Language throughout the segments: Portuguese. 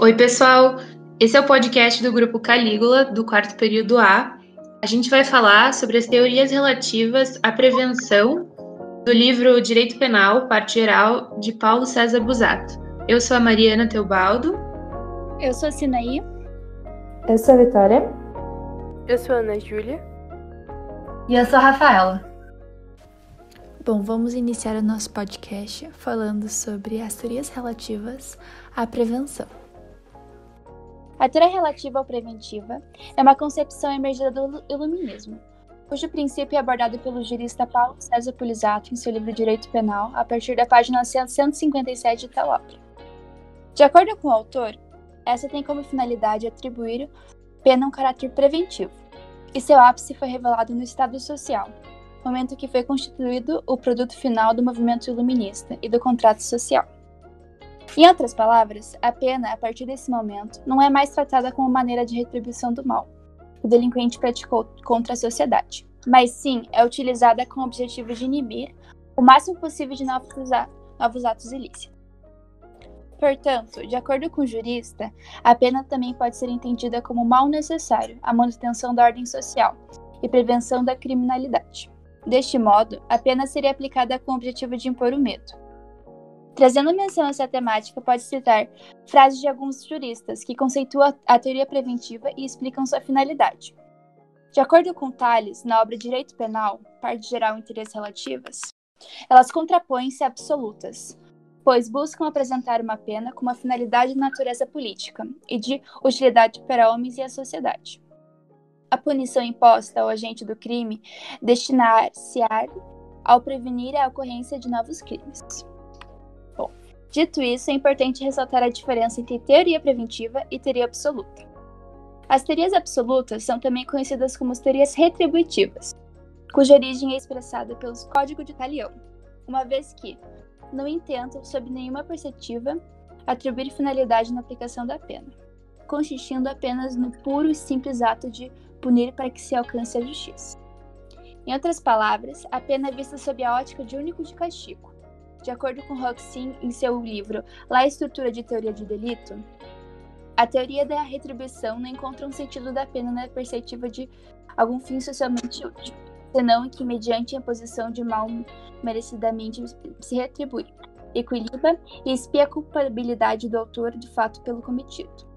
Oi, pessoal! Esse é o podcast do Grupo Calígula, do quarto período A. A gente vai falar sobre as teorias relativas à prevenção do livro Direito Penal, parte geral, de Paulo César Busato. Eu sou a Mariana Teobaldo. Eu sou a Sinaí. Eu sou a Vitória. Eu sou a Ana Júlia. E eu sou a Rafaela. Bom, vamos iniciar o nosso podcast falando sobre as teorias relativas à prevenção. A teoria relativa ou preventiva é uma concepção emergida do iluminismo, cujo princípio é abordado pelo jurista Paulo César Busato em seu livro Direito Penal, a partir da página 157 de tal obra. De acordo com o autor, essa tem como finalidade atribuir pena um caráter preventivo, e seu ápice foi revelado no Estado Social, momento que foi constituído o produto final do movimento iluminista e do contrato social. Em outras palavras, a pena, a partir desse momento, não é mais tratada como maneira de retribuição do mal que o delinquente praticou contra a sociedade, mas sim é utilizada com o objetivo de inibir o máximo possível de novos atos ilícitos. Portanto, de acordo com o jurista, a pena também pode ser entendida como mal necessário à manutenção da ordem social e prevenção da criminalidade. Deste modo, a pena seria aplicada com o objetivo de impor o medo. Trazendo menção a essa temática, pode citar frases de alguns juristas que conceituam a teoria preventiva e explicam sua finalidade. De acordo com Tales, na obra Direito Penal, parte geral e interesses relativas, elas contrapõem-se a absolutas, pois buscam apresentar uma pena com uma finalidade de natureza política e de utilidade para homens e a sociedade. A punição imposta ao agente do crime destinar-se ao prevenir a ocorrência de novos crimes. Bom, dito isso, é importante ressaltar a diferença entre teoria preventiva e teoria absoluta. As teorias absolutas são também conhecidas como as teorias retributivas, cuja origem é expressada pelos Código de Talião, uma vez que não intentam, sob nenhuma perspectiva, atribuir finalidade na aplicação da pena, consistindo apenas no puro e simples ato de punir para que se alcance a justiça. Em outras palavras, a pena é vista sob a ótica de único de castigo. De acordo com Roxin, em seu livro La Estrutura de Teoria de Delito, a teoria da retribuição não encontra um sentido da pena na perspectiva de algum fim socialmente útil, senão que, mediante a imposição de mal merecidamente se retribui, equilibra e expia a culpabilidade do autor do fato pelo cometido.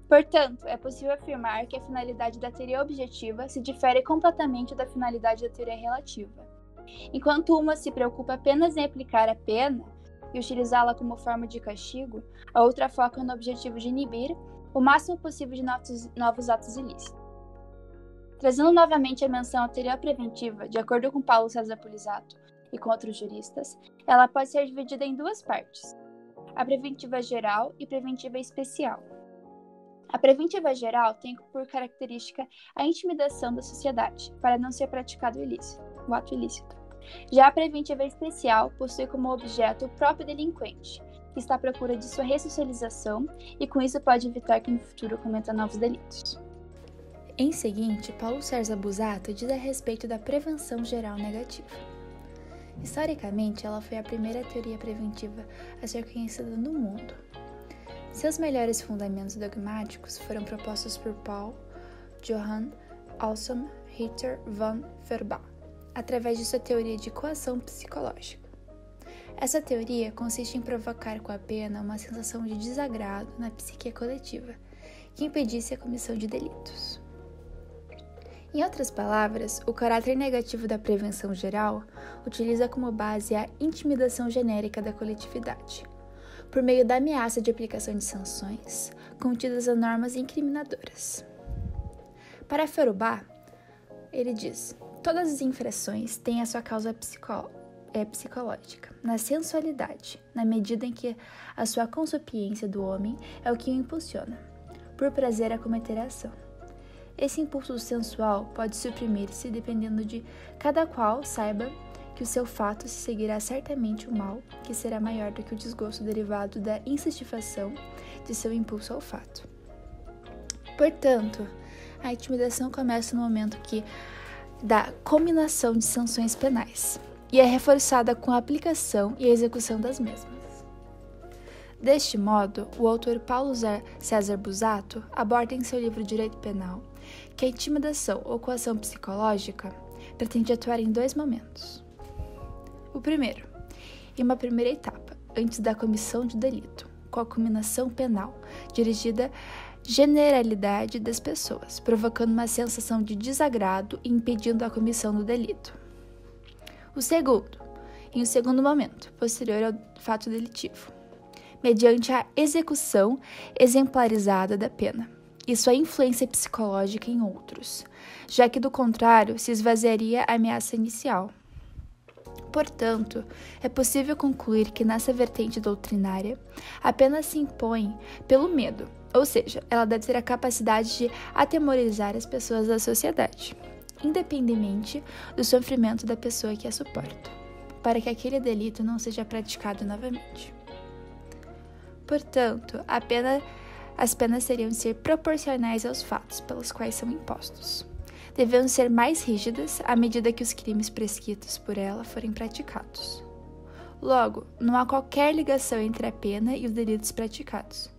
Portanto, é possível afirmar que a finalidade da teoria objetiva se difere completamente da finalidade da teoria relativa. Enquanto uma se preocupa apenas em aplicar a pena e utilizá-la como forma de castigo, a outra foca no objetivo de inibir o máximo possível de novos atos ilícitos. Trazendo novamente a menção à teoria preventiva, de acordo com Paulo César Busato e com outros juristas, ela pode ser dividida em duas partes: a preventiva geral e preventiva especial. A preventiva geral tem por característica a intimidação da sociedade, para não ser praticado o ato ilícito. Já a preventiva especial possui como objeto o próprio delinquente, que está à procura de sua ressocialização e com isso pode evitar que no futuro cometa novos delitos. Em seguinte, Paulo César Busato diz a respeito da prevenção geral negativa. Historicamente, ela foi a primeira teoria preventiva a ser conhecida no mundo. Seus melhores fundamentos dogmáticos foram propostos por Paul Johann Anselm Ritter von Feuerbach, através de sua teoria de coação psicológica. Essa teoria consiste em provocar com a pena uma sensação de desagrado na psique coletiva, que impedisse a comissão de delitos. Em outras palavras, o caráter negativo da prevenção geral utiliza como base a intimidação genérica da coletividade, por meio da ameaça de aplicação de sanções contidas a normas incriminadoras. Para Feuerbach, ele diz: todas as infrações têm a sua causa psicológica, na sensualidade, na medida em que a sua concupiscência do homem é o que o impulsiona, por prazer a cometer a ação. Esse impulso sensual pode suprimir-se dependendo de cada qual saiba que o seu fato se seguirá certamente o mal, que será maior do que o desgosto derivado da insatisfação de seu impulso ao fato. Portanto, a intimidação começa no momento da combinação de sanções penais e é reforçada com a aplicação e a execução das mesmas. Deste modo, o autor Paulo César Busato aborda em seu livro Direito Penal que a intimidação ou coação psicológica pretende atuar em 2 momentos. O primeiro, em uma primeira etapa, antes da comissão de delito, com a culminação penal, dirigida à generalidade das pessoas, provocando uma sensação de desagrado e impedindo a comissão do delito. O segundo, em um segundo momento, posterior ao fato delitivo, mediante a execução exemplarizada da pena e sua influência psicológica em outros, já que do contrário se esvaziaria a ameaça inicial. Portanto, é possível concluir que nessa vertente doutrinária, a pena se impõe pelo medo, ou seja, ela deve ter a capacidade de atemorizar as pessoas da sociedade, independentemente do sofrimento da pessoa que a suporta, para que aquele delito não seja praticado novamente. Portanto, as penas seriam ser proporcionais aos fatos pelos quais são impostos. Deveriam ser mais rígidas à medida que os crimes prescritos por ela forem praticados. Logo, não há qualquer ligação entre a pena e os delitos praticados,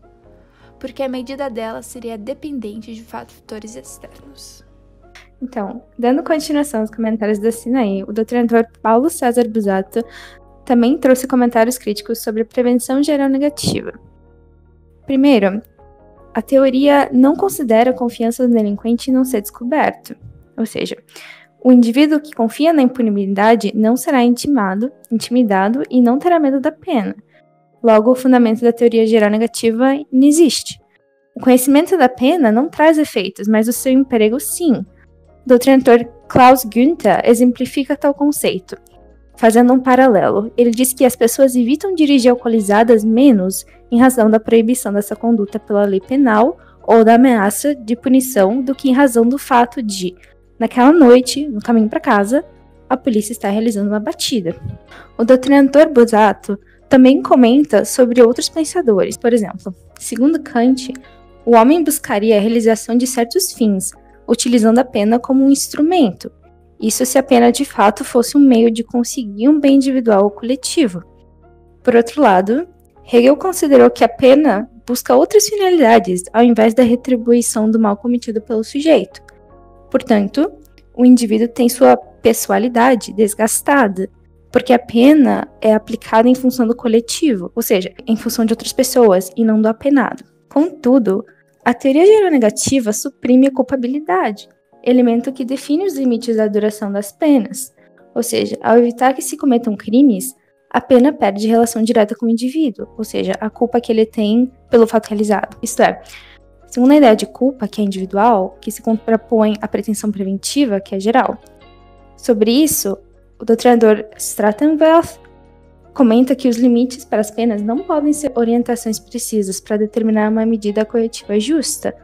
porque a medida dela seria dependente de fatores externos. Então, dando continuação aos comentários da Sinaí, o doutrinador Paulo César Busato também trouxe comentários críticos sobre a prevenção geral negativa. Primeiro, a teoria não considera a confiança do delinquente não ser descoberto. Ou seja, o indivíduo que confia na impunibilidade não será intimidado e não terá medo da pena. Logo, o fundamento da teoria geral negativa não existe. O conhecimento da pena não traz efeitos, mas o seu emprego sim. O doutrinador Klaus Günther exemplifica tal conceito, fazendo um paralelo. Ele diz que as pessoas evitam dirigir alcoolizadas menos em razão da proibição dessa conduta pela lei penal ou da ameaça de punição do que em razão do fato de, naquela noite, no caminho para casa, a polícia está realizando uma batida. O doutrinador Busato também comenta sobre outros pensadores. Por exemplo, segundo Kant, o homem buscaria a realização de certos fins, utilizando a pena como um instrumento. Isso se a pena de fato fosse um meio de conseguir um bem individual ou coletivo. Por outro lado, Hegel considerou que a pena busca outras finalidades, ao invés da retribuição do mal cometido pelo sujeito. Portanto, o indivíduo tem sua pessoalidade desgastada, porque a pena é aplicada em função do coletivo, ou seja, em função de outras pessoas e não do apenado. Contudo, a teoria geral negativa suprime a culpabilidade, elemento que define os limites da duração das penas. Ou seja, ao evitar que se cometam crimes, a pena perde relação direta com o indivíduo, ou seja, a culpa que ele tem pelo fato realizado. Isto é, segundo a ideia de culpa, que é individual, que se contrapõe à pretensão preventiva, que é geral. Sobre isso, o doutrinador Strattenwerth comenta que os limites para as penas não podem ser orientações precisas para determinar uma medida corretiva justa,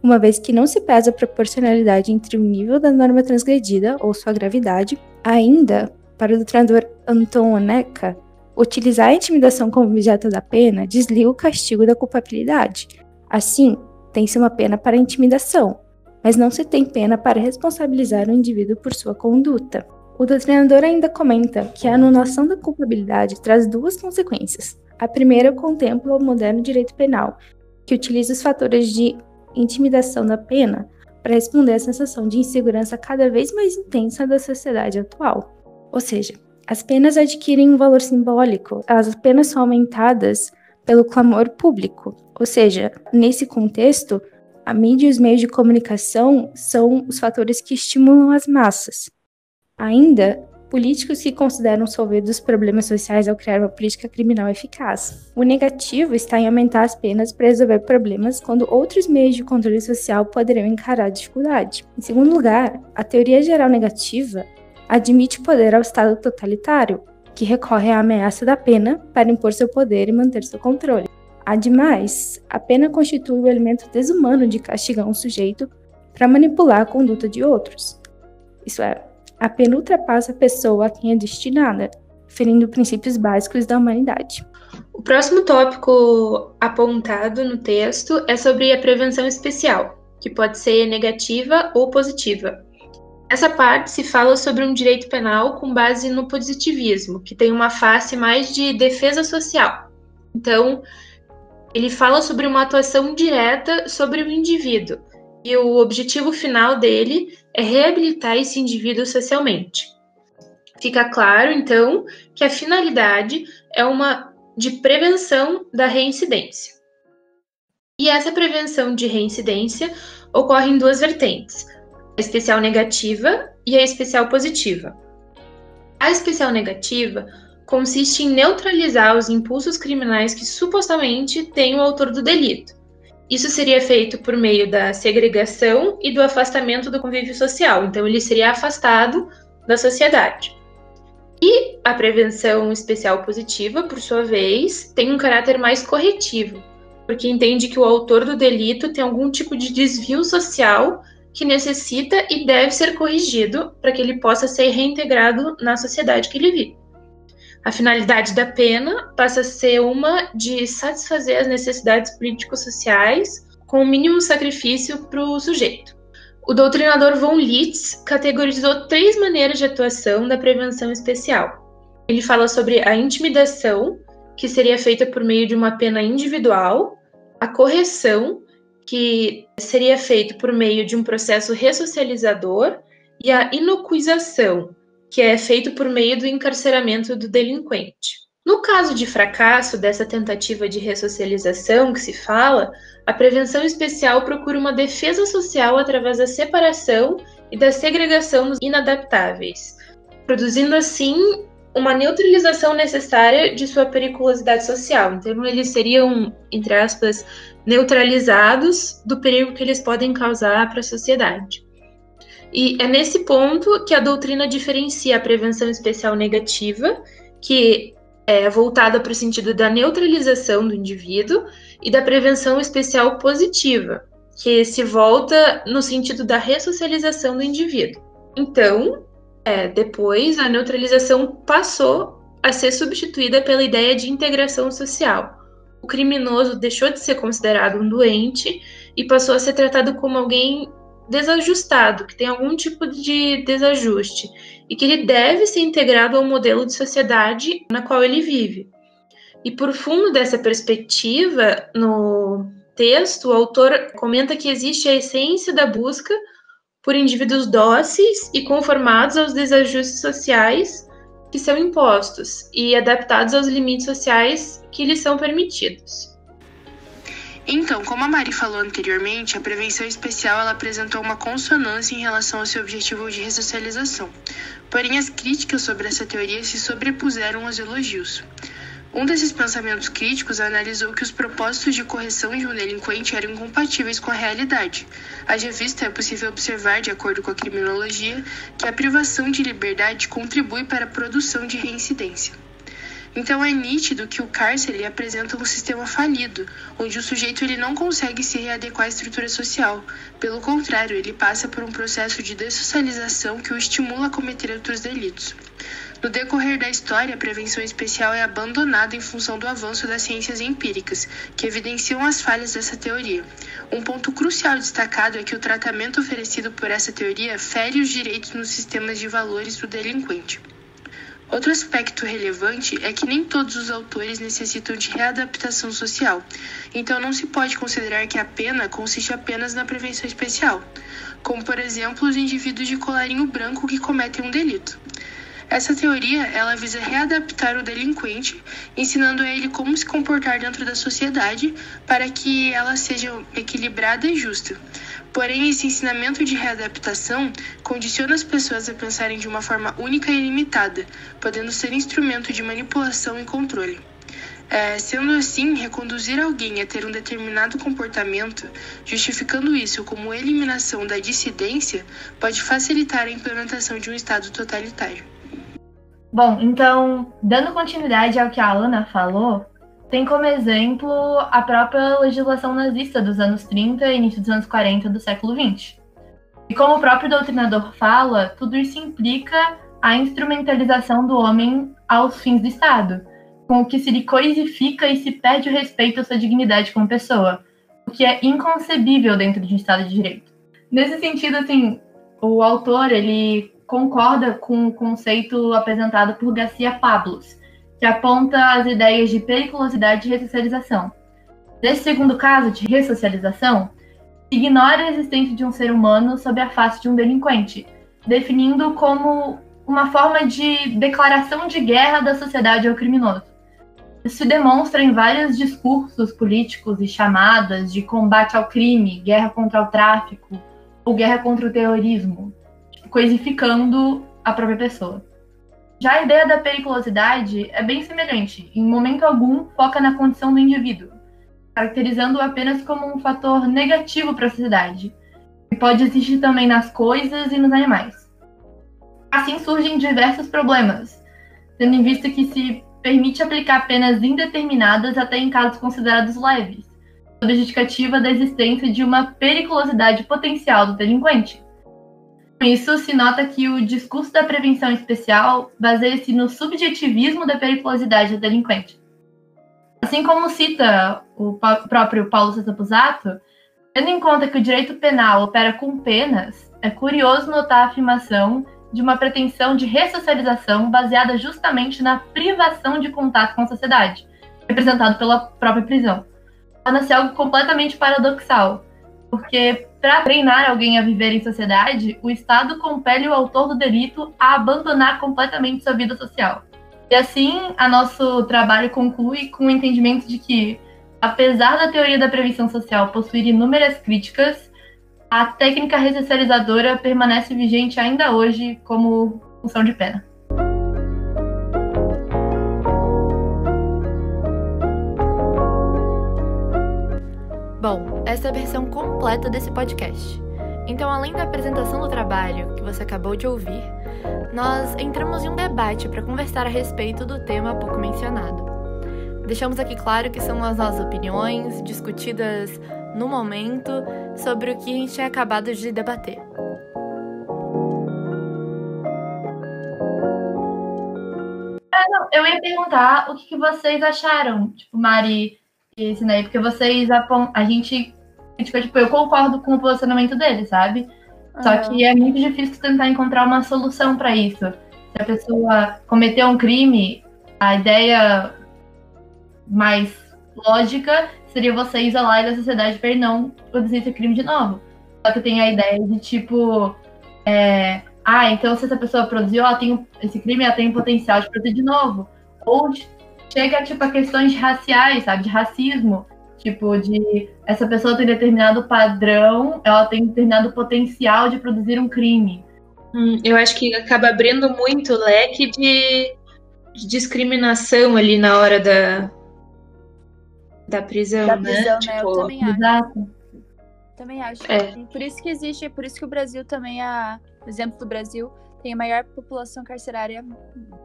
uma vez que não se pesa a proporcionalidade entre o nível da norma transgredida ou sua gravidade. Ainda, para o doutrinador Anton Honecka, utilizar a intimidação como objeto da pena desliga o castigo da culpabilidade. Assim, tem-se uma pena para a intimidação, mas não se tem pena para responsabilizar o indivíduo por sua conduta. O doutrinador ainda comenta que a anulação da culpabilidade traz 2 consequências. A primeira contempla o moderno direito penal, que utiliza os fatores de intimidação da pena para responder à sensação de insegurança cada vez mais intensa da sociedade atual. Ou seja, as penas adquirem um valor simbólico, elas apenas são aumentadas pelo clamor público. Ou seja, nesse contexto, a mídia e os meios de comunicação são os fatores que estimulam as massas. Ainda, políticos que consideram solver os problemas sociais ao criar uma política criminal eficaz. O negativo está em aumentar as penas para resolver problemas quando outros meios de controle social poderiam encarar a dificuldade. Em segundo lugar, a teoria geral negativa admite poder ao Estado totalitário, que recorre à ameaça da pena para impor seu poder e manter seu controle. Ademais, a pena constitui o elemento desumano de castigar um sujeito para manipular a conduta de outros. Isso é, a pena ultrapassa a pessoa a quem é destinada, ferindo princípios básicos da humanidade. O próximo tópico apontado no texto é sobre a prevenção especial, que pode ser negativa ou positiva. Essa parte se fala sobre um direito penal com base no positivismo, que tem uma face mais de defesa social. Então, Ele fala sobre uma atuação direta sobre o indivíduo, e o objetivo final dele é reabilitar esse indivíduo socialmente. Fica claro, então, que a finalidade é uma de prevenção da reincidência. E essa prevenção de reincidência ocorre em duas vertentes, a especial negativa e a especial positiva. A especial negativa consiste em neutralizar os impulsos criminais que supostamente tem o autor do delito. Isso seria feito por meio da segregação e do afastamento do convívio social, então ele seria afastado da sociedade. E a prevenção especial positiva, por sua vez, tem um caráter mais corretivo, porque entende que o autor do delito tem algum tipo de desvio social que necessita e deve ser corrigido para que ele possa ser reintegrado na sociedade que ele vive. A finalidade da pena passa a ser uma de satisfazer as necessidades político-sociais com o mínimo sacrifício para o sujeito. O doutrinador von Litz categorizou 3 maneiras de atuação da prevenção especial. Ele fala sobre a intimidação, que seria feita por meio de uma pena individual, a correção, que seria feita por meio de um processo ressocializador, e a inocuização, que é feito por meio do encarceramento do delinquente. No caso de fracasso dessa tentativa de ressocialização que se fala, a prevenção especial procura uma defesa social através da separação e da segregação dos inadaptáveis, produzindo assim uma neutralização necessária de sua periculosidade social. Então, eles seriam, entre aspas, neutralizados do perigo que eles podem causar para a sociedade. E é nesse ponto que a doutrina diferencia a prevenção especial negativa, que é voltada para o sentido da neutralização do indivíduo, e da prevenção especial positiva, que se volta no sentido da ressocialização do indivíduo. Então, depois, a neutralização passou a ser substituída pela ideia de integração social. O criminoso deixou de ser considerado um doente e passou a ser tratado como alguém desajustado, que tem algum tipo de desajuste, e que ele deve ser integrado ao modelo de sociedade na qual ele vive. E por fundo dessa perspectiva, no texto, o autor comenta que existe a essência da busca por indivíduos dóceis e conformados aos desajustes sociais que são impostos e adaptados aos limites sociais que lhes são permitidos. Então, como a Mari falou anteriormente, a prevenção especial ela apresentou uma consonância em relação ao seu objetivo de ressocialização. Porém, as críticas sobre essa teoria se sobrepuseram aos elogios. Um desses pensamentos críticos analisou que os propósitos de correção de um delinquente eram incompatíveis com a realidade. Haja vista, é possível observar, de acordo com a criminologia, que a privação de liberdade contribui para a produção de reincidência. Então é nítido que o cárcere apresenta um sistema falido, onde o sujeito ele não consegue se readequar à estrutura social. Pelo contrário, ele passa por um processo de dessocialização que o estimula a cometer outros delitos. No decorrer da história, a prevenção especial é abandonada em função do avanço das ciências empíricas, que evidenciam as falhas dessa teoria. Um ponto crucial destacado é que o tratamento oferecido por essa teoria fere os direitos nos sistemas de valores do delinquente. Outro aspecto relevante é que nem todos os autores necessitam de readaptação social, então não se pode considerar que a pena consiste apenas na prevenção especial, como por exemplo os indivíduos de colarinho branco que cometem um delito. Essa teoria ela visa readaptar o delinquente, ensinando a ele como se comportar dentro da sociedade para que ela seja equilibrada e justa. Porém, esse ensinamento de readaptação condiciona as pessoas a pensarem de uma forma única e limitada, podendo ser instrumento de manipulação e controle. Sendo assim, reconduzir alguém a ter um determinado comportamento, justificando isso como eliminação da dissidência, pode facilitar a implementação de um Estado totalitário. Bom, então, dando continuidade ao que a Ana falou, tem como exemplo a própria legislação nazista dos anos 30 e início dos anos 40 do século 20. E como o próprio doutrinador fala, tudo isso implica a instrumentalização do homem aos fins do Estado, com o que se lhe coisifica e se perde o respeito à sua dignidade como pessoa, o que é inconcebível dentro de um Estado de Direito. Nesse sentido, assim, o autor ele concorda com o conceito apresentado por Garcia Pablos, que aponta as ideias de periculosidade e ressocialização. Nesse segundo caso de ressocialização, ignora a existência de um ser humano sob a face de um delinquente, definindo como uma forma de declaração de guerra da sociedade ao criminoso. Isso se demonstra em vários discursos políticos e chamadas de combate ao crime, guerra contra o tráfico ou guerra contra o terrorismo, coisificando a própria pessoa. Já a ideia da periculosidade é bem semelhante. Em momento algum, foca na condição do indivíduo, caracterizando-o apenas como um fator negativo para a sociedade, que pode existir também nas coisas e nos animais. Assim surgem diversos problemas, tendo em vista que se permite aplicar penas indeterminadas até em casos considerados leves, sob a justificativa da existência de uma periculosidade potencial do delinquente. Com isso, se nota que o discurso da prevenção especial baseia-se no subjetivismo da periculosidade do delinquente. Assim como cita o próprio Paulo César Busato, tendo em conta que o direito penal opera com penas, é curioso notar a afirmação de uma pretensão de ressocialização baseada justamente na privação de contato com a sociedade, representado pela própria prisão. Torna-se algo completamente paradoxal, porque para treinar alguém a viver em sociedade, o Estado compele o autor do delito a abandonar completamente sua vida social. E assim, a nosso trabalho conclui com o entendimento de que, apesar da teoria da prevenção social possuir inúmeras críticas, a técnica ressocializadora permanece vigente ainda hoje como função de pena. Bom, essa é a versão completa desse podcast. Então, além da apresentação do trabalho que você acabou de ouvir, nós entramos em um debate para conversar a respeito do tema há pouco mencionado. Deixamos aqui claro que são as nossas opiniões, discutidas no momento, sobre o que a gente tinha acabado de debater. Eu ia perguntar o que vocês acharam, tipo, Mari e Sinei, porque vocês a gente, tipo, eu concordo com o posicionamento deles, sabe? Só que é muito difícil tentar encontrar uma solução para isso. Se a pessoa cometeu um crime, a ideia mais lógica seria você isolar da sociedade para ele não produzir esse crime de novo. Só que tem a ideia de, tipo, então se essa pessoa produziu, ela tem esse crime, ela tem o potencial de produzir de novo. Ou chega, tipo, a questões raciais, sabe? De racismo. Tipo, de essa pessoa tem determinado padrão, ela tem determinado potencial de produzir um crime. Eu acho que acaba abrindo muito o leque de discriminação ali na hora da prisão, Da né? prisão, né? Tipo, Eu também acho. Exato. Também acho. É. Por isso que existe, por isso que o Brasil também, o exemplo do Brasil, tem a maior população carcerária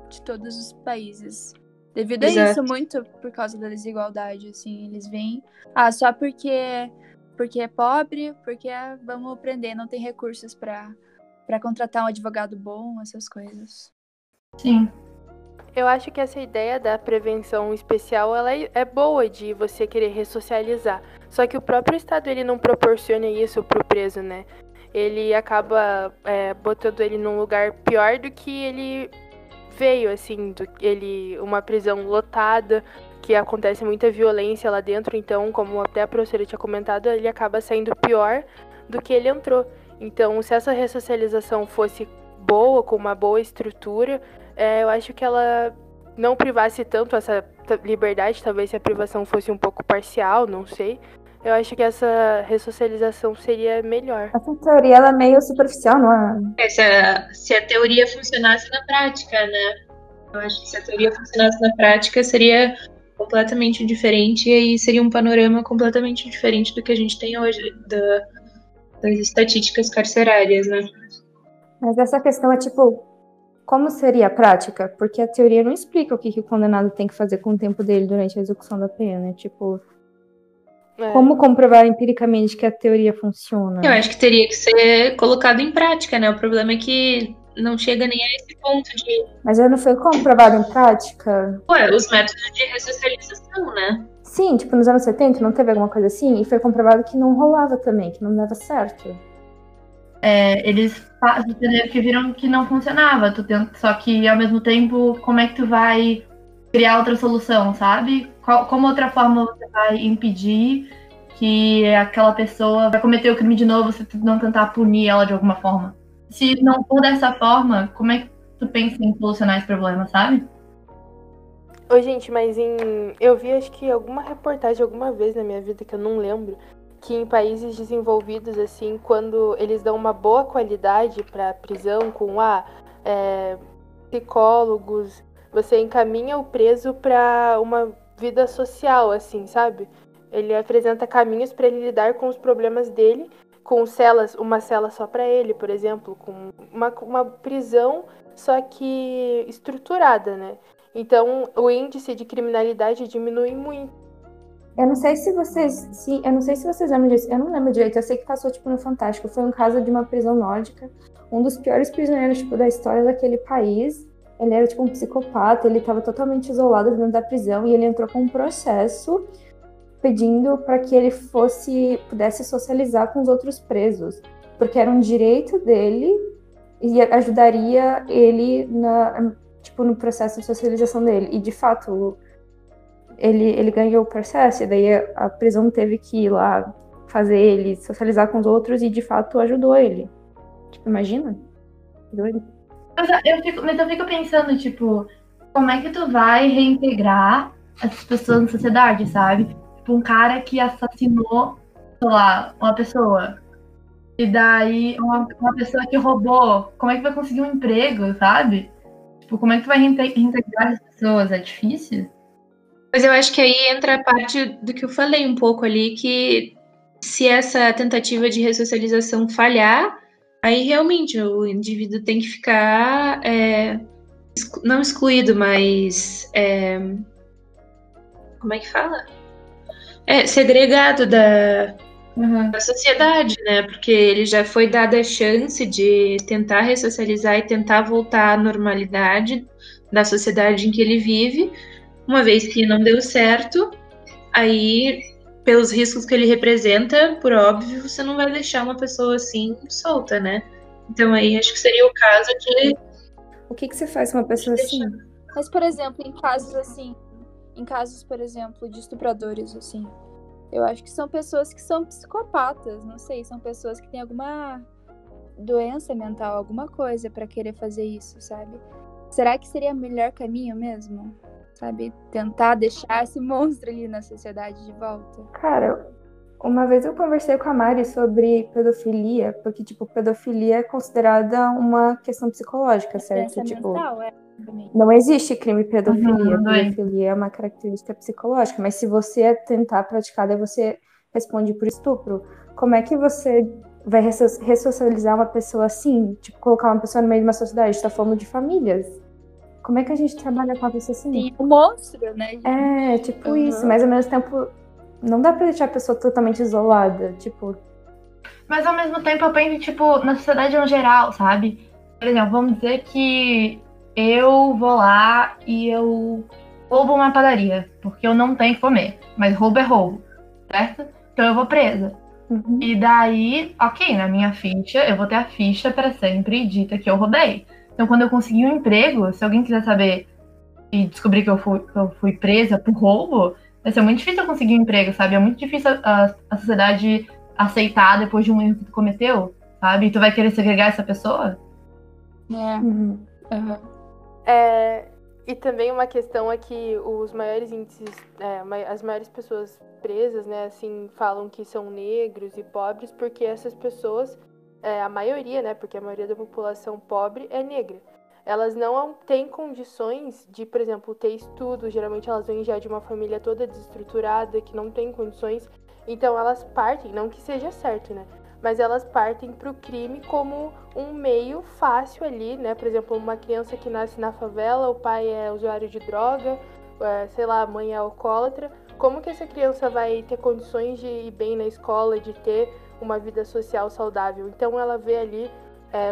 de todos os países. Devido a Exato. isso, muito por causa da desigualdade, assim, eles vêm, só porque é pobre, porque vamos prender, não tem recursos pra contratar um advogado bom, essas coisas. Sim. Eu acho que essa ideia da prevenção especial, ela é boa de você querer ressocializar. Só que o próprio Estado, ele não proporciona isso pro preso, né? Ele acaba botando ele num lugar pior do que ele veio, assim, uma prisão lotada, que acontece muita violência lá dentro. Então, como até a professora tinha comentado, ele acaba saindo pior do que ele entrou. Então, se essa ressocialização fosse boa, com uma boa estrutura, eu acho que ela não privasse tanto essa liberdade. Talvez se a privação fosse um pouco parcial, não sei. Eu acho que essa ressocialização seria melhor. Essa teoria ela é meio superficial, não é? Se a teoria funcionasse na prática, né? Eu acho que se a teoria funcionasse na prática, seria completamente diferente, e aí seria um panorama completamente diferente do que a gente tem hoje, das estatísticas carcerárias, né? Mas essa questão é tipo, como seria a prática? Porque a teoria não explica o que o condenado tem que fazer com o tempo dele durante a execução da pena. Tipo, como comprovar empiricamente que a teoria funciona? Eu acho que teria que ser colocado em prática, né? O problema é que não chega nem a esse ponto de... Mas já não foi comprovado em prática? Os métodos de ressocialização, né? Sim, tipo, nos anos 70 não teve alguma coisa assim? E foi comprovado que não rolava também, que não dava certo. Eles entenderam que viram que não funcionava. Só que, ao mesmo tempo, como é que tu vai criar outra solução, sabe? Como outra forma você vai impedir que aquela pessoa vai cometer o crime de novo, você não tentar punir ela de alguma forma? Se não for dessa forma, como é que tu pensa em solucionar esse problema, sabe? Ô, gente, mas eu vi, acho que alguma reportagem alguma vez na minha vida, que eu não lembro, que em países desenvolvidos, assim, quando eles dão uma boa qualidade pra prisão com psicólogos, você encaminha o preso pra uma vida social, assim, sabe? Ele apresenta caminhos pra ele lidar com os problemas dele, com celas, uma cela só pra ele, por exemplo, com uma prisão, só que estruturada, né? Então, o índice de criminalidade diminui muito. Eu não sei se vocês lembram disso. Eu não lembro direito. Eu sei que passou, tipo, no Fantástico. Foi um caso de uma prisão nórdica. Um dos piores prisioneiros, tipo, da história daquele país. Ele era, tipo, um psicopata. Ele estava totalmente isolado dentro da prisão. E ele entrou com um processo pedindo para que ele pudesse socializar com os outros presos. Porque era um direito dele e ajudaria ele no processo de socialização dele. E, de fato, ele ganhou o processo, e daí a prisão teve que ir lá fazer ele socializar com os outros e, de fato, ajudou ele. Tipo, imagina? Doido. Mas eu fico pensando, tipo, como é que tu vai reintegrar essas pessoas na sociedade, sabe? Tipo, um cara que assassinou, sei lá, uma pessoa. E daí, uma pessoa que roubou, como é que vai conseguir um emprego, sabe? Tipo, como é que tu vai reintegrar as pessoas? É difícil? Mas eu acho que aí entra a parte do que eu falei um pouco ali, que se essa tentativa de ressocialização falhar, aí realmente o indivíduo tem que ficar não excluído, mas como é que fala? Segregado da sociedade, né? Porque ele já foi dada a chance de tentar ressocializar e tentar voltar à normalidade da sociedade em que ele vive. Uma vez que não deu certo, aí, pelos riscos que ele representa, por óbvio, você não vai deixar uma pessoa assim solta, né? Então aí acho que seria o caso de... O que você faz com uma pessoa assim? Mas, por exemplo, em casos, por exemplo, de estupradores, assim, eu acho que são pessoas que são psicopatas, não sei, são pessoas que têm alguma doença mental, alguma coisa pra querer fazer isso, sabe? Será que seria o melhor caminho mesmo? Sabe? Tentar deixar esse monstro ali na sociedade de volta. Cara, uma vez eu conversei com a Mari sobre pedofilia, porque, tipo, pedofilia é considerada uma questão psicológica, certo? Doença Tipo, mental, não existe crime pedofilia. Não é. Pedofilia é uma característica psicológica, mas se você tentar praticar, daí você responde por estupro. Como é que você vai ressocializar uma pessoa assim? Tipo, colocar uma pessoa no meio de uma sociedade? A gente tá falando de famílias. Como é que a gente trabalha com a pessoa assim? Sim, um monstro, né? Tipo isso, mas ao mesmo tempo não dá pra deixar a pessoa totalmente isolada, tipo... Mas ao mesmo tempo eu penso, tipo, na sociedade no geral, sabe? Por exemplo, vamos dizer que eu vou lá e eu roubo uma padaria, porque eu não tenho que comer, mas roubo é roubo, certo? Então eu vou presa. Uhum. E daí, ok, na minha ficha, eu vou ter a ficha para sempre dita que eu roubei. Então, quando eu conseguir um emprego, se alguém quiser saber e descobrir que eu fui presa por roubo, vai ser muito difícil eu conseguir um emprego, sabe? É muito difícil a sociedade aceitar depois de um erro que tu cometeu, sabe? E tu vai querer segregar essa pessoa? Uhum. E também uma questão é que os maiores índices, as maiores pessoas presas, né, assim, falam que são negros e pobres, porque essas pessoas, a maioria, né, porque a maioria da população pobre é negra. Elas não têm condições de, por exemplo, ter estudo. Geralmente elas vêm já de uma família toda desestruturada, que não tem condições. Então elas partem, não que seja certo, né? Mas elas partem para o crime como um meio fácil ali, né? Por exemplo, uma criança que nasce na favela, o pai é usuário de droga, sei lá, a mãe é alcoólatra. Como que essa criança vai ter condições de ir bem na escola, de ter uma vida social saudável? Então ela vê ali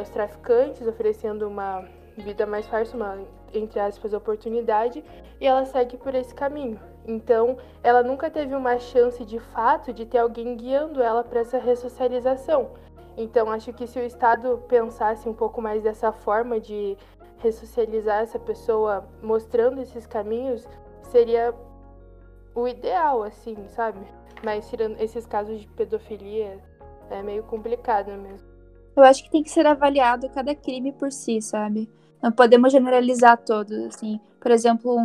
os traficantes oferecendo uma vida mais fácil, uma, entre aspas, oportunidade, e ela segue por esse caminho. Então, ela nunca teve uma chance de fato de ter alguém guiando ela para essa ressocialização. Então, acho que se o Estado pensasse um pouco mais dessa forma de ressocializar essa pessoa mostrando esses caminhos seria o ideal, assim, sabe? Mas tirando esses casos de pedofilia, é meio complicado mesmo. Eu acho que tem que ser avaliado cada crime por si, sabe? Não podemos generalizar todos, assim. Por exemplo,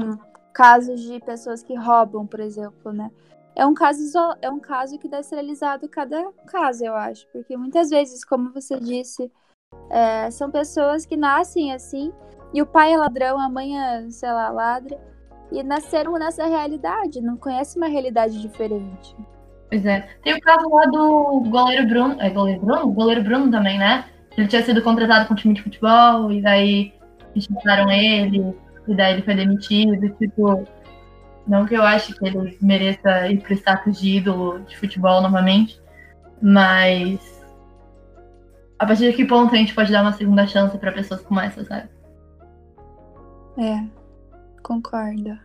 casos de pessoas que roubam, por exemplo, né? É um caso que deve ser analisado cada caso, eu acho. Porque muitas vezes, como você disse, são pessoas que nascem assim, e o pai é ladrão, a mãe é, sei lá, ladra, e nasceram nessa realidade, não conhecem uma realidade diferente. Pois é. Tem o caso lá do goleiro Bruno. É goleiro Bruno? Goleiro Bruno também, né? Ele tinha sido contratado com um time de futebol, e daí rechaçaram ele, e daí ele foi demitido. Tipo, não que eu ache que ele mereça ir pro status de ídolo de futebol novamente, mas a partir de que ponto a gente pode dar uma segunda chance pra pessoas como essa, sabe? Concordo.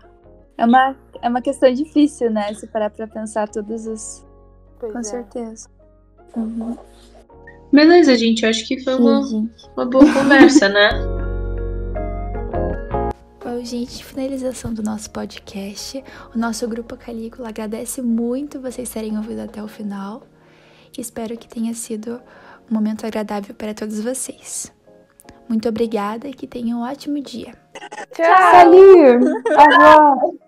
É uma questão difícil, né? Se parar pra pensar todas as... Com certeza. Uhum. Beleza, gente. Eu acho que foi uma boa conversa, né? Bom, gente, finalização do nosso podcast. O nosso Grupo Calígula agradece muito vocês terem ouvido até o final. Espero que tenha sido um momento agradável para todos vocês. Muito obrigada e que tenham um ótimo dia. Tchau! Salut! Au revoir!